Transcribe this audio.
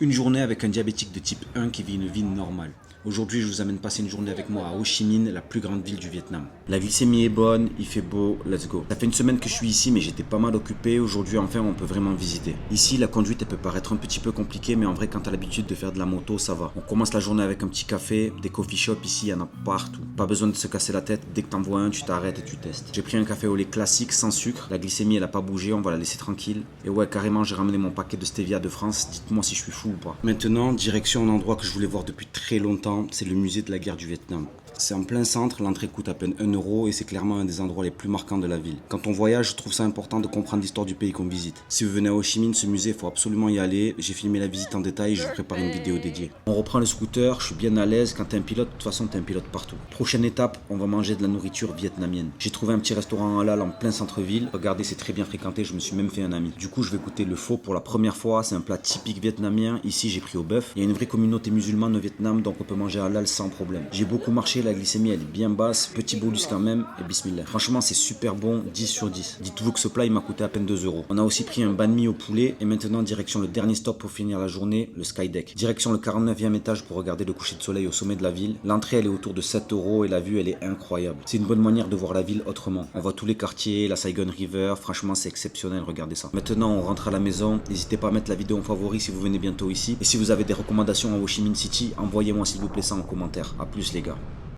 Une journée avec un diabétique de type 1 qui vit une vie normale. Aujourd'hui, je vous amène passer une journée avec moi à Ho Chi Minh, la plus grande ville du Vietnam. La glycémie est bonne, il fait beau, let's go. Ça fait une semaine que je suis ici, mais j'étais pas mal occupé. Aujourd'hui, enfin, on peut vraiment visiter. Ici, la conduite, elle peut paraître un petit peu compliquée, mais en vrai, quand t'as l'habitude de faire de la moto, ça va. On commence la journée avec un petit café, des coffee shops ici, il y en a partout. Pas besoin de se casser la tête, dès que t'en vois un, tu t'arrêtes et tu testes. J'ai pris un café au lait classique, sans sucre. La glycémie, elle a pas bougé, on va la laisser tranquille. Et ouais, carrément, j'ai ramené mon paquet de stevia de France. Dites-moi si je suis fou ou pas. Maintenant, direction un endroit que je voulais voir depuis très longtemps, c'est le musée de la guerre du Vietnam. C'est en plein centre, l'entrée coûte à peine 1 € et c'est clairement un des endroits les plus marquants de la ville. Quand on voyage, je trouve ça important de comprendre l'histoire du pays qu'on visite. Si vous venez à Ho Chi Minh, ce musée, il faut absolument y aller. J'ai filmé la visite en détail et je vous prépare une vidéo dédiée. On reprend le scooter, je suis bien à l'aise. Quand t'es un pilote, de toute façon, t'es un pilote partout. Prochaine étape, on va manger de la nourriture vietnamienne. J'ai trouvé un petit restaurant halal en plein centre-ville. Regardez, c'est très bien fréquenté, je me suis même fait un ami. Du coup, je vais goûter le pho pour la première fois. C'est un plat typique vietnamien. Ici, j'ai pris au bœuf. Il y a une vraie communauté musulmane au Vietnam, donc on peut manger halal sans problème. J'ai beaucoup marché, la glycémie, elle est bien basse, petit bolus quand même, et bismillah. Franchement, c'est super bon, 10 sur 10. Dites-vous que ce plat, il m'a coûté à peine 2 €. On a aussi pris un banh mi au poulet, et maintenant, direction le dernier stop pour finir la journée, le Skydeck. Direction le 49e étage pour regarder le coucher de soleil au sommet de la ville. L'entrée, elle est autour de 7 € et la vue, elle est incroyable. C'est une bonne manière de voir la ville autrement. On voit tous les quartiers, la Saigon River, franchement, c'est exceptionnel, regardez ça. Maintenant, on rentre à la maison. N'hésitez pas à mettre la vidéo en favori si vous venez bientôt ici. Et si vous avez des recommandations à Ho Chi Minh City, envoyez-moi s'il vous plaît ça en commentaire. A plus les gars.